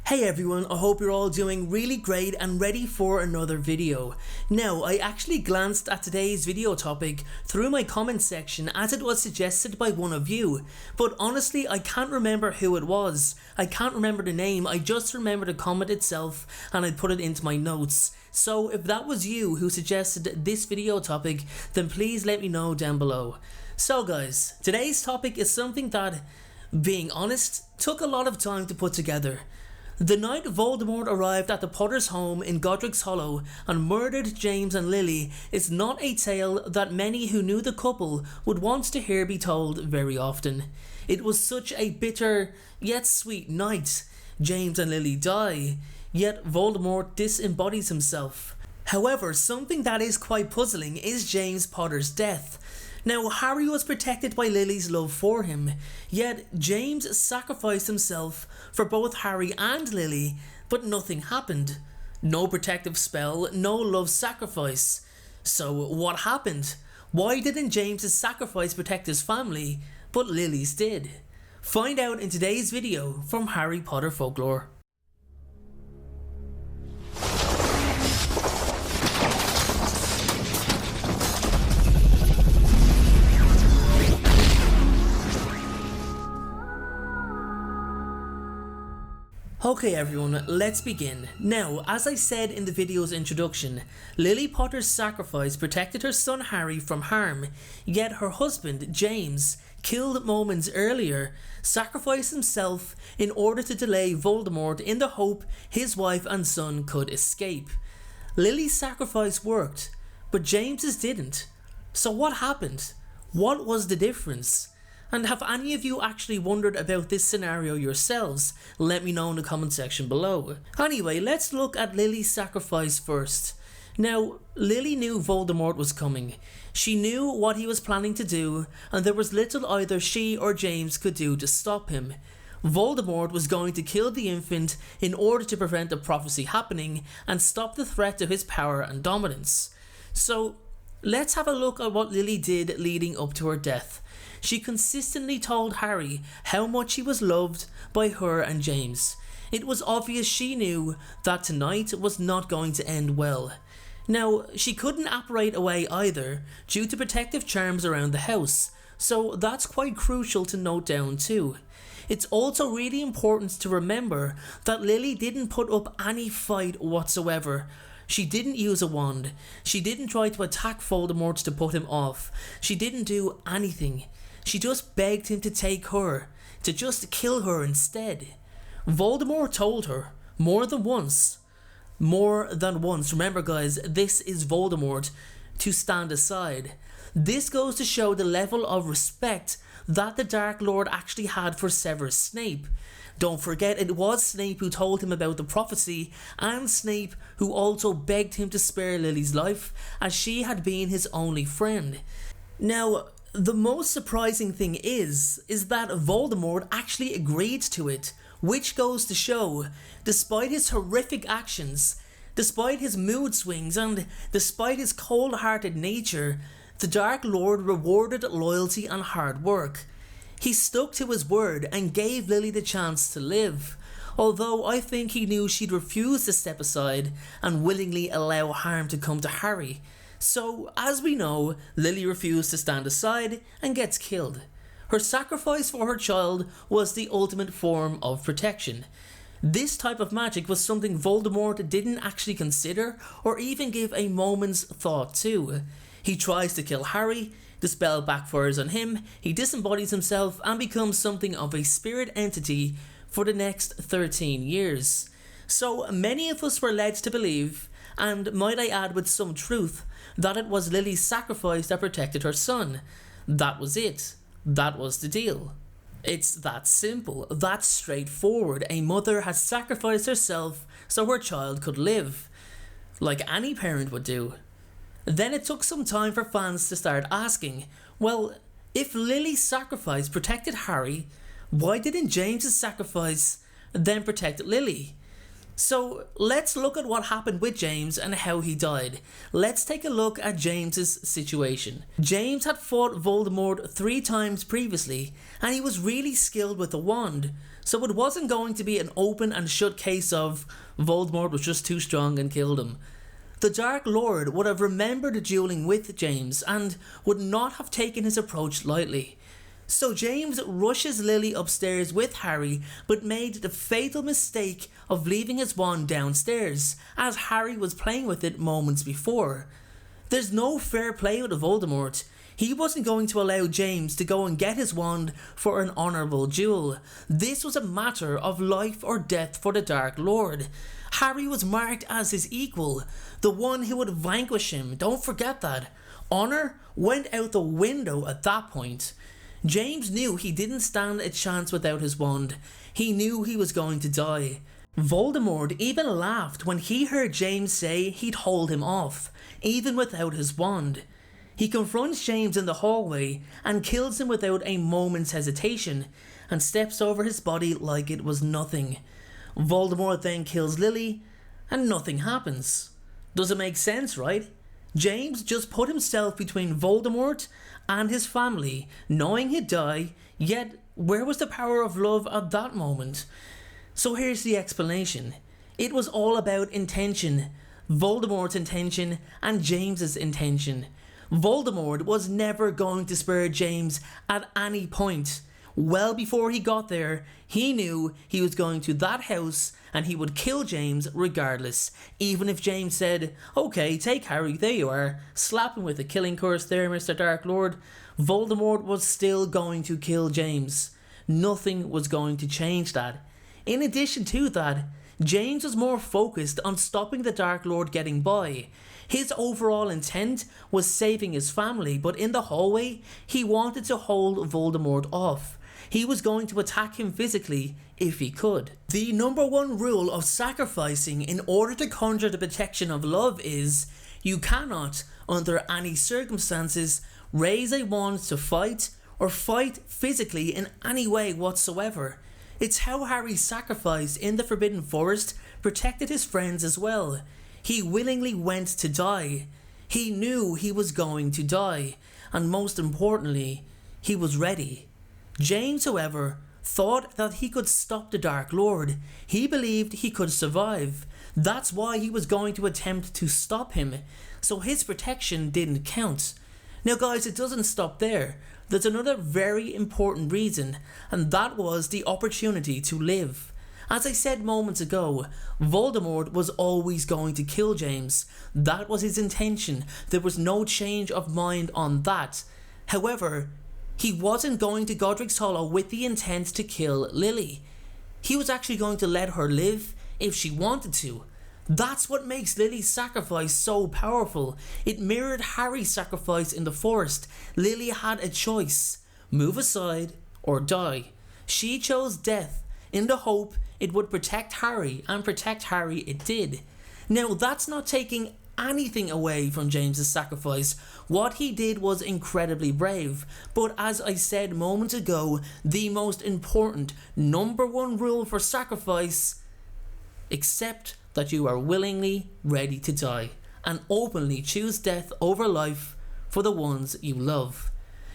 Hey everyone, I hope you're all doing really great and ready for another video. Now, I actually glanced at today's video topic through my comment section as it was suggested by one of you, but honestly I can't remember who it was. I can't remember the name, I just remember the comment itself and I put it into my notes. So if that was you who suggested this video topic, then please let me know down below. So guys, today's topic is something that, being honest, took a lot of time to put together. The night Voldemort arrived at the Potter's home in Godrics Hollow and murdered James and Lily is not a tale that many who knew the couple would want to hear be told very often. It was such a bitter yet sweet night. James and Lily die, yet Voldemort disembodies himself. However, something that is quite puzzling is James Potter's death. Now, Harry was protected by Lily's love for him, yet James sacrificed himself for both Harry and Lily, but nothing happened. No protective spell, no love sacrifice. So what happened? Why didn't James's sacrifice protect his family, but Lily's did? Find out in today's video from Harry Potter Folklore. Okay everyone, let's begin. Now, as I said in the video's introduction, Lily Potter's sacrifice protected her son Harry from harm, yet her husband, James, killed moments earlier, sacrificed himself in order to delay Voldemort in the hope his wife and son could escape. Lily's sacrifice worked, but James's didn't. So what happened? What was the difference? And have any of you actually wondered about this scenario yourselves? Let me know in the comment section below. Anyway, let's look at Lily's sacrifice first. Now, Lily knew Voldemort was coming. She knew what he was planning to do, and there was little either she or James could do to stop him. Voldemort was going to kill the infant in order to prevent the prophecy happening and stop the threat to his power and dominance. So, let's have a look at what Lily did leading up to her death. She consistently told Harry how much he was loved by her and James. It was obvious she knew that tonight was not going to end well. Now, she couldn't apparate away either due to protective charms around the house, so that's quite crucial to note down too. It's also really important to remember that Lily didn't put up any fight whatsoever. She didn't use a wand. She didn't try to attack Voldemort to put him off. She didn't do anything. She just begged him to take her, to just kill her instead. Voldemort told her, more than once, remember guys, this is Voldemort, to stand aside. This goes to show the level of respect that the Dark Lord actually had for Severus Snape. Don't forget, it was Snape who told him about the prophecy, and Snape who also begged him to spare Lily's life, as she had been his only friend. Now, the most surprising thing is that Voldemort actually agreed to it, which goes to show, despite his horrific actions, despite his mood swings, and despite his cold-hearted nature, the Dark Lord rewarded loyalty and hard work. He stuck to his word and gave Lily the chance to live, although I think he knew she'd refuse to step aside and willingly allow harm to come to Harry. So, as we know, Lily refused to stand aside and gets killed. Her sacrifice for her child was the ultimate form of protection. This type of magic was something Voldemort didn't actually consider or even give a moment's thought to. He tries to kill Harry, the spell backfires on him, he disembodies himself and becomes something of a spirit entity for the next 13 years. So many of us were led to believe, and might I add with some truth, that it was Lily's sacrifice that protected her son. That was it. That was the deal. It's that simple, that straightforward. A mother has sacrificed herself so her child could live, like any parent would do. Then it took some time for fans to start asking, well, if Lily's sacrifice protected Harry, why didn't James's sacrifice then protect Lily? So let's look at what happened with James and how he died. Let's take a look at James's situation. James had fought Voldemort 3 times previously, and he was really skilled with the wand, so it wasn't going to be an open and shut case of Voldemort was just too strong and killed him. The Dark Lord would have remembered dueling with James and would not have taken his approach lightly. So James rushes Lily upstairs with Harry, but made the fatal mistake of leaving his wand downstairs, as Harry was playing with it moments before. There's no fair play with Voldemort. He wasn't going to allow James to go and get his wand for an honourable duel. This was a matter of life or death for the Dark Lord. Harry was marked as his equal, the one who would vanquish him, don't forget that. Honour went out the window at that point. James knew he didn't stand a chance without his wand. He knew he was going to die. Voldemort even laughed when he heard James say he'd hold him off, even without his wand. He confronts James in the hallway and kills him without a moment's hesitation, and steps over his body like it was nothing. Voldemort then kills Lily, and nothing happens. Does it make sense, right? James just put himself between Voldemort and his family, knowing he'd die, yet where was the power of love at that moment? So here's the explanation. It was all about intention. Voldemort's intention and James's intention. Voldemort was never going to spare James at any point. Well before he got there, he knew he was going to that house and he would kill James regardless. Even if James said, okay, take Harry, there you are, slap him with a killing curse there, Mr. Dark Lord, Voldemort was still going to kill James. Nothing was going to change that. In addition to that, James was more focused on stopping the Dark Lord getting by. His overall intent was saving his family, but in the hallway, he wanted to hold Voldemort off. He was going to attack him physically if he could. The number one rule of sacrificing in order to conjure the protection of love is you cannot, under any circumstances, raise a wand to fight or fight physically in any way whatsoever. It's how Harry's sacrifice in the Forbidden Forest protected his friends as well. He willingly went to die. He knew he was going to die, and most importantly, he was ready. James, however, thought that he could stop the Dark Lord. He believed he could survive. That's why he was going to attempt to stop him, so his protection didn't count. Now guys, it doesn't stop there. There's another very important reason, and that was the opportunity to live. As I said moments ago, Voldemort was always going to kill James. That was his intention. There was no change of mind on that. However, he wasn't going to Godrics Hollow with the intent to kill Lily. He was actually going to let her live if she wanted to. That's what makes Lily's sacrifice so powerful. It mirrored Harry's sacrifice in the forest. Lily had a choice: move aside or die. She chose death in the hope it would protect Harry, and protect Harry it did. Now that's not taking anything away from James's sacrifice. What he did was incredibly brave, but as I said moments ago, the most important number one rule for sacrifice: accept that you are willingly ready to die, and openly choose death over life for the ones you love.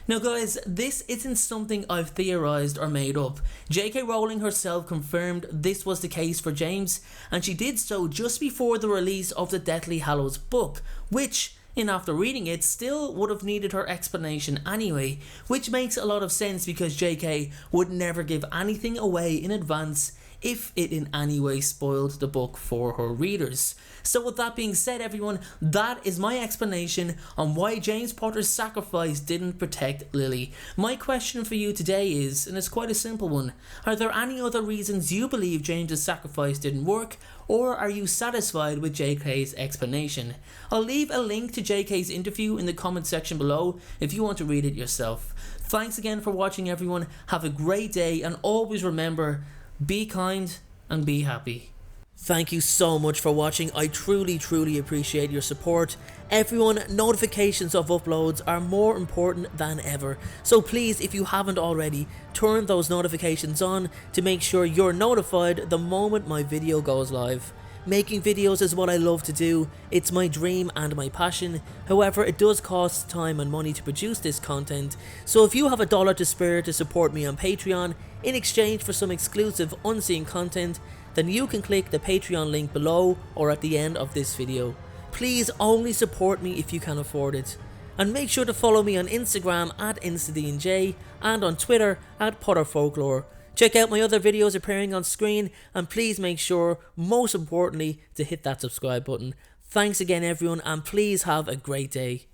Now guys, this isn't something I've theorised or made up. J.K. Rowling herself confirmed this was the case for James, and she did so just before the release of the Deathly Hallows book, which, in after reading it, still would have needed her explanation anyway, which makes a lot of sense because J.K. would never give anything away in advance if it in any way spoiled the book for her readers. So with that being said, everyone, that is my explanation on why James Potter's sacrifice didn't protect Lily. My question for you today is, and it's quite a simple one, are there any other reasons you believe James's sacrifice didn't work, or are you satisfied with JK's explanation? I'll leave a link to JK's interview in the comment section below if you want to read it yourself. Thanks again for watching, everyone. Have a great day, and always remember, be kind and be happy. Thank you so much for watching. I truly appreciate your support. Everyone, notifications of uploads are more important than ever. So please, if you haven't already, turn those notifications on to make sure you're notified the moment my video goes live. Making videos is what I love to do. It's my dream and my passion. However, it does cost time and money to produce this content. So if you have $1 to spare to support me on Patreon in exchange for some exclusive unseen content, then you can click the Patreon link below or at the end of this video. Please only support me if you can afford it. And make sure to follow me on Instagram at InstaDNJ and on Twitter at Potter Folklore. Check out my other videos appearing on screen, and please make sure, most importantly, to hit that subscribe button. Thanks again everyone, and please have a great day.